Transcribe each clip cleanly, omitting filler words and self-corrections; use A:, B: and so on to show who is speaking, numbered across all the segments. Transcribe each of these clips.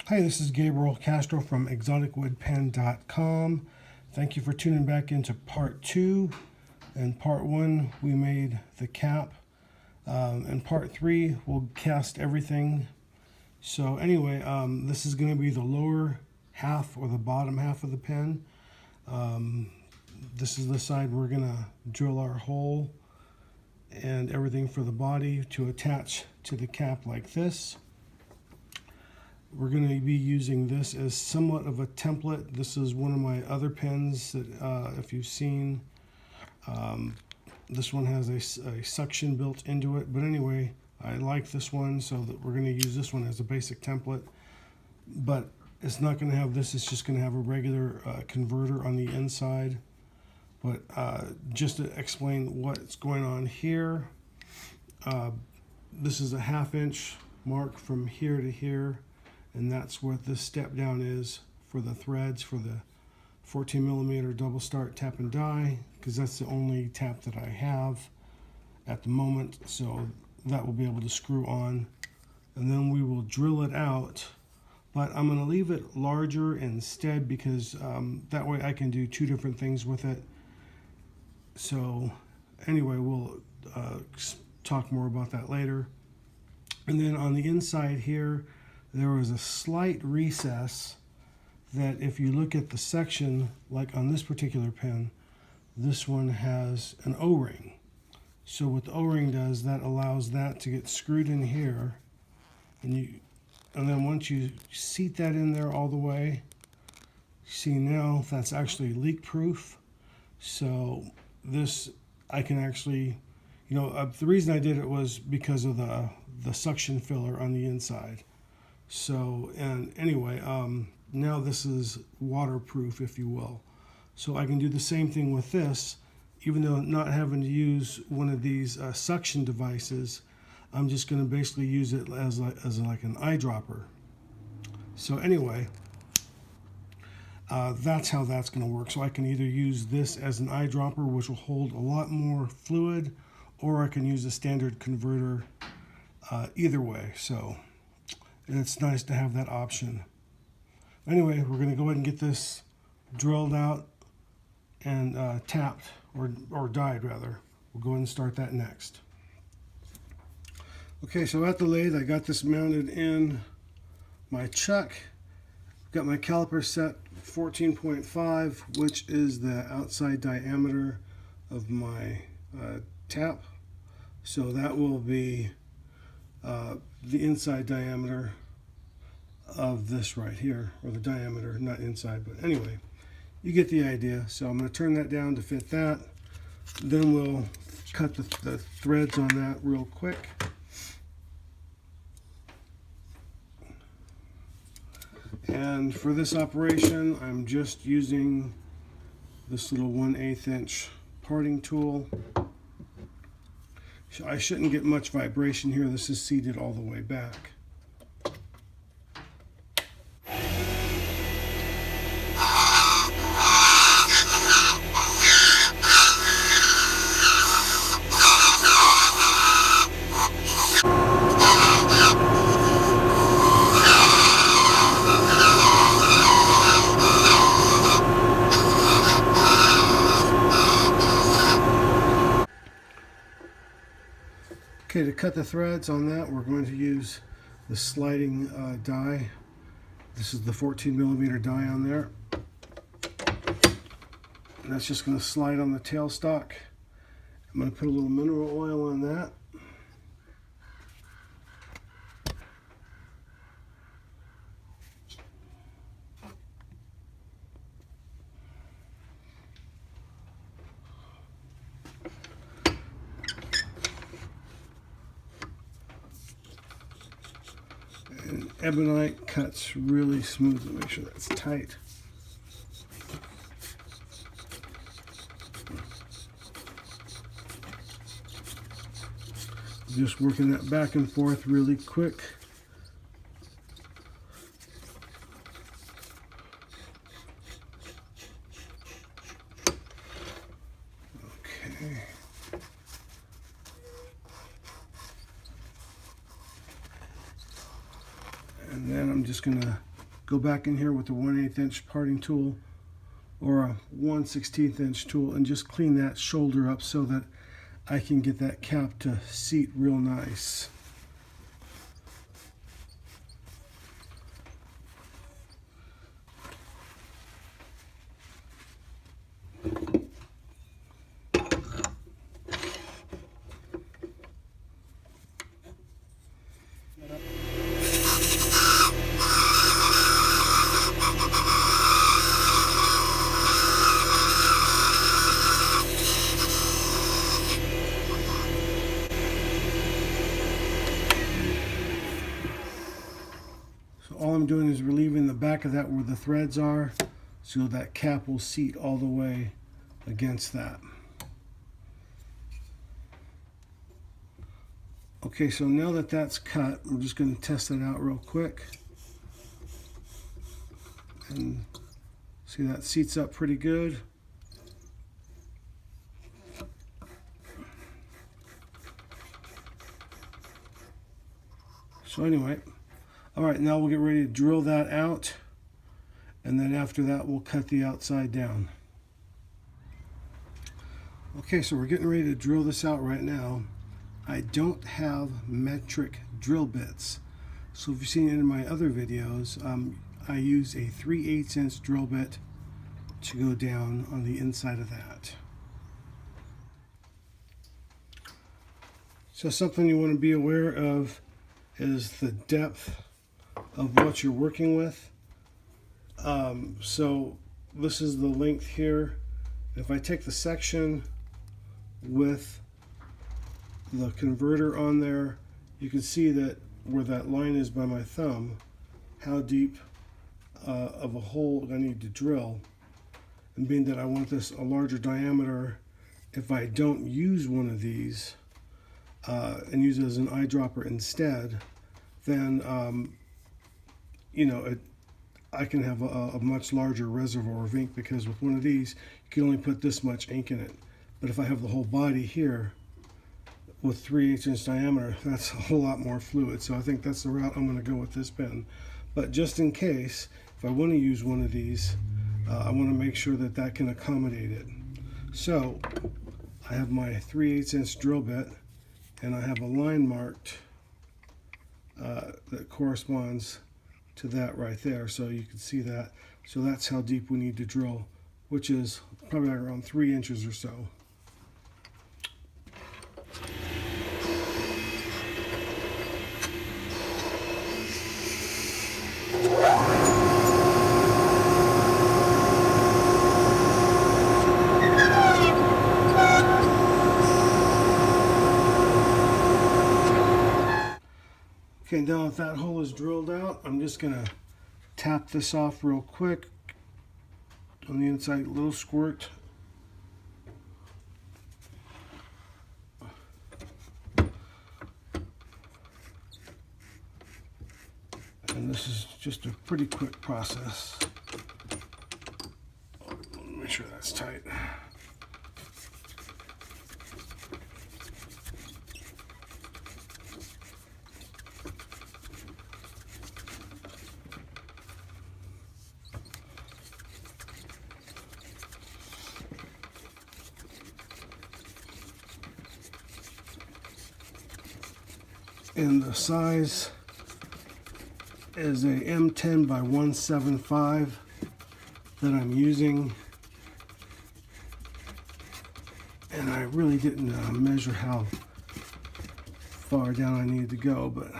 A: Hi, this is Gabriel Castro from exoticwoodpen.com. Thank you for tuning back into part 2. In part 1, we made the cap. In part 3, we'll cast everything. So anyway, this is going to be the lower half or the bottom half of the pen. This is the side we're going to drill our hole and everything for the body to attach to the cap like this. We're going to be using this as somewhat of a template. This is one of my other pens that if you've seen, this one has a suction built into it. But anyway, I like this one, so that we're going to use this one as a basic template. But it's not going to have this, it's just going to have a regular converter on the inside. But just to explain what's going on here, this is a 1/2 inch mark from here to here. And that's what this step down is for the threads for the 14mm double start tap and die, because that's the only tap that I have at the moment. So that will be able to screw on, and then we will drill it out. But I'm going to leave it larger instead, because that way I can do 2 different things with it. So anyway, we'll talk more about that later. And then on the inside here, there was a slight recess that if you look at the section, like on this particular pen, this one has an O-ring. So what the O-ring does, that allows that to get screwed in here, and then once you seat that in there all the way, see now that's actually leak proof. So this, I can actually, the reason I did it was because of the suction filler on the inside. So, and anyway, now this is waterproof, if you will. So I can do the same thing with this, even though not having to use one of these suction devices. I'm just going to basically use it as like an eyedropper. So anyway, that's how that's going to work. So I can either use this as an eyedropper, which will hold a lot more fluid, or I can use a standard converter. Either way, so it's nice to have that option. Anyway, we're going to go ahead and get this drilled out and tapped, or dyed rather. We'll go ahead and start that next. Okay, so at the lathe, I got this mounted in my chuck. Got my caliper set 14.5, which is the outside diameter of my tap. So that will be the inside diameter of this right here, or the diameter, not inside, but anyway, you get the idea. So I'm going to turn that down to fit that. Then we'll cut the threads on that real quick. And for this operation, I'm just using this little 1/8 inch parting tool. I shouldn't get much vibration here. This is seated all the way back. Okay, to cut the threads on that, we're going to use the sliding die. This is the 14mm die on there. And that's just going to slide on the tailstock. I'm going to put a little mineral oil on that. And Ebonite cuts really smoothly. Make sure that's tight. Just working that back and forth really quick. Okay. And then I'm just going to go back in here with a 1/8 inch parting tool or a 1/16 inch tool and just clean that shoulder up so that I can get that cap to seat real nice. All I'm doing is relieving the back of that where the threads are so that cap will seat all the way against that. Okay, so now that that's cut, I'm just going to test it out real quick. And see, that seats up pretty good. So anyway, all right, now we'll get ready to drill that out, and then after that we'll cut the outside down. Okay, so we're getting ready to drill this out right now. I don't have metric drill bits, so if you've seen it in my other videos, I use a 3/8 inch drill bit to go down on the inside of that. So something you want to be aware of is the depth of what you're working with. So this is the length here. If I take the section with the converter on there, you can see that where that line is by my thumb, how deep of a hole I need to drill. And being that I want this a larger diameter, if I don't use one of these and use it as an eyedropper instead, then you know, I can have a much larger reservoir of ink, because with one of these you can only put this much ink in it. But if I have the whole body here with 3/8 inch diameter, that's a whole lot more fluid. So I think that's the route I'm going to go with this pen. But just in case, if I want to use one of these, I want to make sure that that can accommodate it. So I have my 3/8 inch drill bit, and I have a line marked that corresponds to that right there, so you can see that. So that's how deep we need to drill, which is probably around 3 inches or so. Okay, now that that hole is drilled out, I'm just going to tap this off real quick on the inside, a little squirt. And this is just a pretty quick process. Make sure that's tight. And the size is a M10 by 175 that I'm using. And I really didn't measure how far down I needed to go, but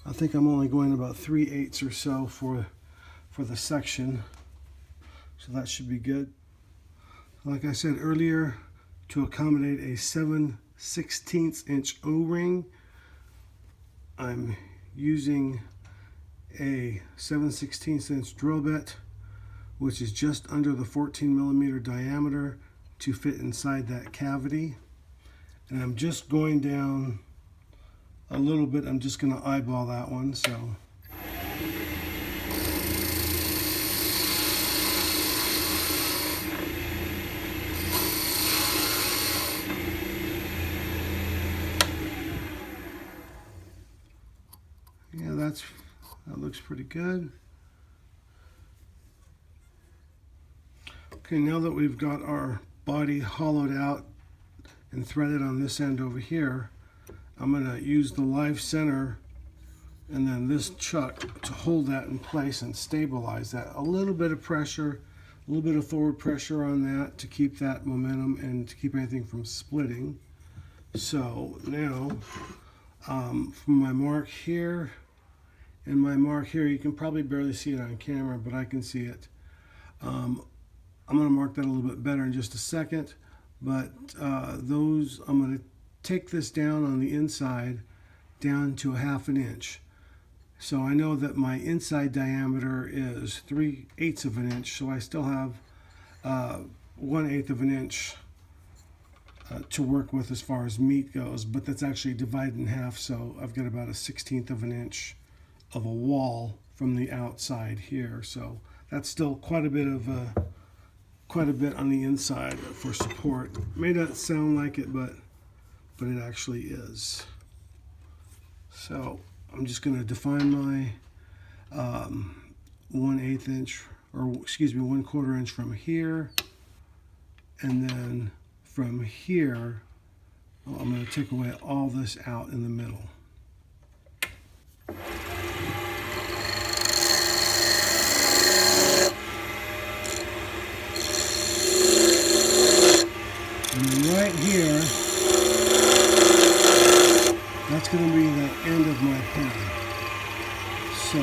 A: I think I'm only going about 3/8 or so for the section. So that should be good. Like I said earlier, to accommodate a 7/16 inch O-ring, I'm using a 7/16 inch drill bit, which is just under the 14mm diameter to fit inside that cavity. And I'm just going down a little bit. I'm just going to eyeball that one. So yeah, that looks pretty good. Okay, now that we've got our body hollowed out and threaded on this end over here, I'm going to use the live center and then this chuck to hold that in place and stabilize that. A little bit of pressure, a little bit of forward pressure on that to keep that momentum and to keep anything from splitting. So now from my mark here and my mark here, you can probably barely see it on camera, but I can see it. I'm going to mark that a little bit better in just a second, but I'm going to take this down on the inside down to 1/2 inch. So I know that my inside diameter is 3/8 of an inch, so I still have 1/8 of an inch to work with as far as meat goes, but that's actually divided in half, so I've got about a 1/16 of an inch of a wall from the outside here. So that's still quite a bit on the inside for support. May not sound like it, but it actually is. So I'm just going to define my 1/8 inch, or excuse me, 1/4 inch from here, and then from here, I'm going to take away all this out in the middle. And then right here, that's going to be the end of my pen. So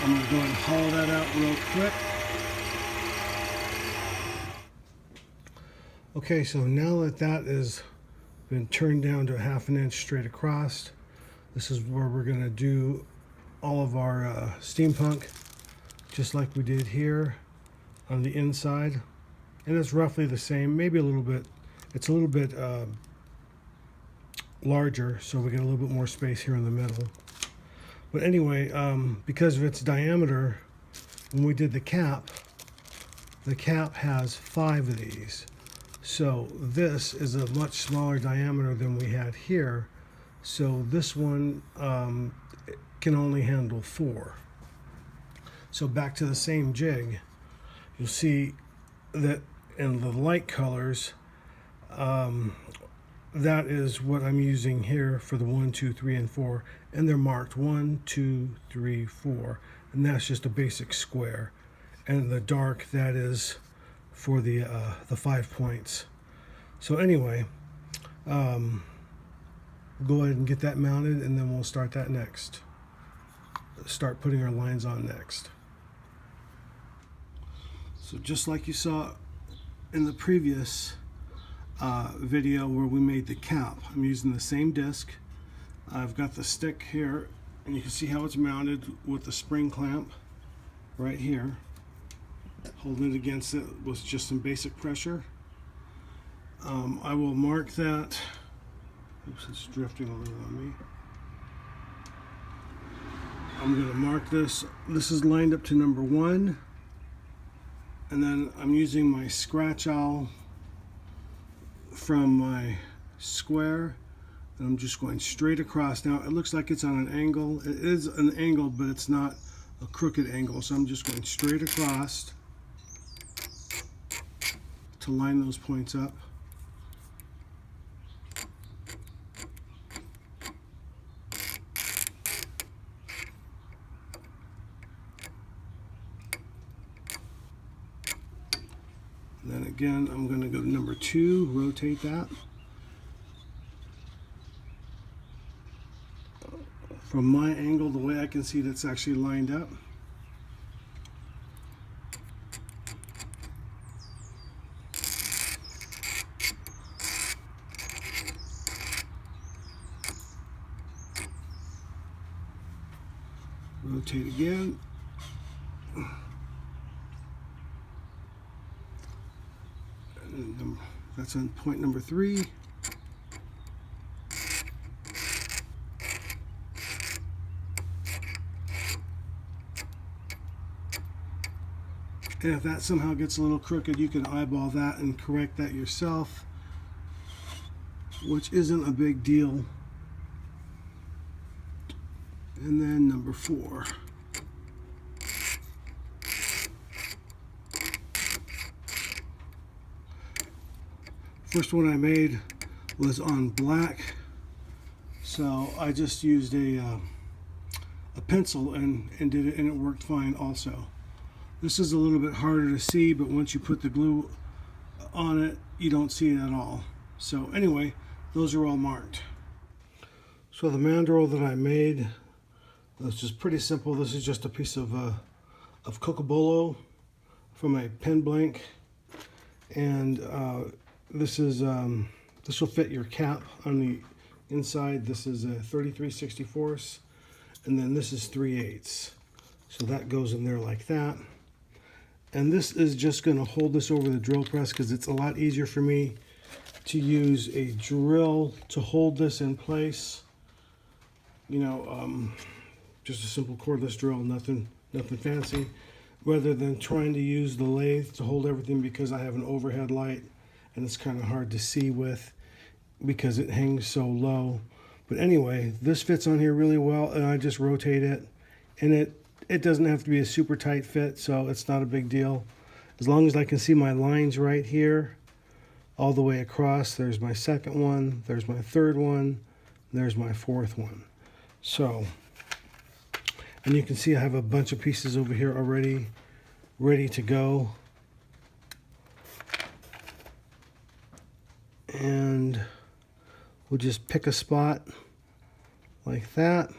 A: I'm going to go ahead and hollow that out real quick. Okay, so now that that has been turned down to 1/2 inch straight across, this is where we're going to do all of our steampunk, just like we did here on the inside. And it's roughly the same, maybe a little bit, it's a little bit larger, so we get a little bit more space here in the middle. But anyway, because of its diameter, when we did the cap has 5 of these. So this is a much smaller diameter than we had here. So this one can only handle 4. So back to the same jig, you'll see that in the light colors, that is what I'm using here for the 1, 2, 3, and 4. And they're marked 1, 2, 3, 4. And that's just a basic square. And the dark, that is for the 5 points. So anyway, go ahead and get that mounted, and then we'll start that next. Start putting our lines on next. So just like you saw in the previous video where we made the cap, I'm using the same disc. I've got the stick here, and you can see how it's mounted with the spring clamp right here. Holding it against it with just some basic pressure. I will mark that. Oops, it's drifting a little on me. I'm going to mark this. This is lined up to number 1. And then I'm using my scratch owl from my square. And I'm just going straight across. Now, it looks like it's on an angle. It is an angle, but it's not a crooked angle. So I'm just going straight across to line those points up. And then again, I'm going to go to number 2, rotate that. From my angle, the way I can see that's actually lined up. Rotate again. And that's on point number 3. And if that somehow gets a little crooked, you can eyeball that and correct that yourself, which isn't a big deal. And then number 4. First one I made was on black, so I just used a pencil and did it, and it worked fine also. This is a little bit harder to see, but once you put the glue on it, you don't see it at all. So anyway, those are all marked. So the mandrel that I made, this is pretty simple. This is just a piece of cocobolo from a pen blank, and this will fit your cap on the inside. This is a 33/64, and then this is 3/8. So that goes in there like that. And this is just going to hold this over the drill press because it's a lot easier for me to use a drill to hold this in place. You know, just a simple cordless drill, nothing fancy, rather than trying to use the lathe to hold everything, because I have an overhead light and it's kind of hard to see with because it hangs so low. But anyway, this fits on here really well, and I just rotate it, and it doesn't have to be a super tight fit, so it's not a big deal. As long as I can see my lines right here all the way across. There's my second one, there's my third one, there's my fourth one. So, and you can see I have a bunch of pieces over here already ready to go. And we'll just pick a spot like that.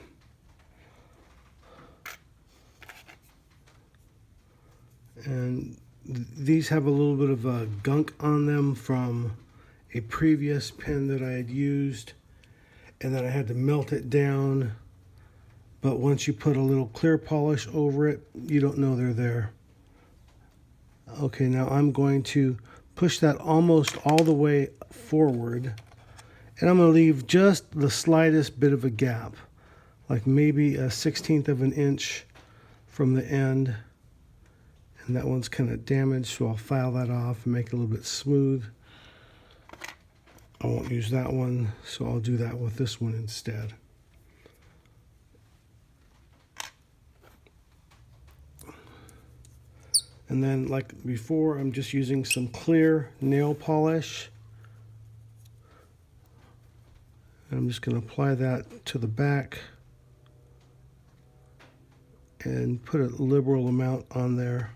A: And these have a little bit of gunk on them from a previous pen that I had used, and then I had to melt it down. But once you put a little clear polish over it, you don't know they're there. Okay, now I'm going to push that almost all the way forward, and I'm going to leave just the slightest bit of a gap, like maybe a 1/16 of an inch from the end. And that one's kind of damaged, so I'll file that off and make it a little bit smooth. I won't use that one, so I'll do that with this one instead. And then, like before, I'm just using some clear nail polish. And I'm just going to apply that to the back and put a liberal amount on there.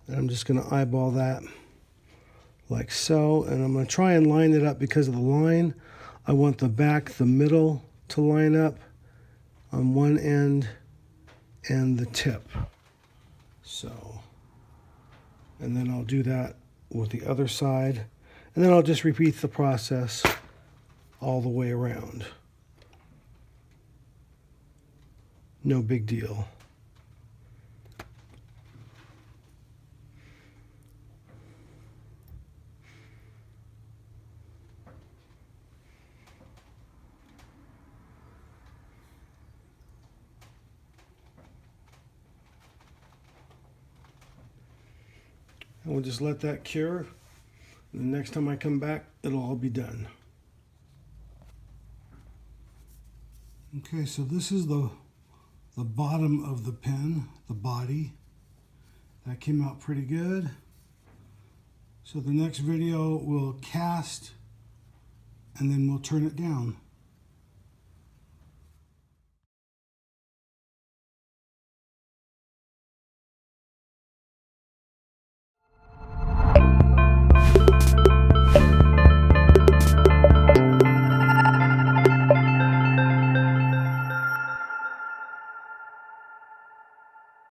A: And I'm just going to eyeball that like so, and I'm going to try and line it up because of the line. I want the back, the middle to line up on one end and the tip. So, and then I'll do that with the other side, and then I'll just repeat the process all the way around. No big deal. And we'll just let that cure. And the next time I come back, it'll all be done. Okay, so this is the bottom of the pen, the body. That came out pretty good. So the next video we'll cast, and then we'll turn it down.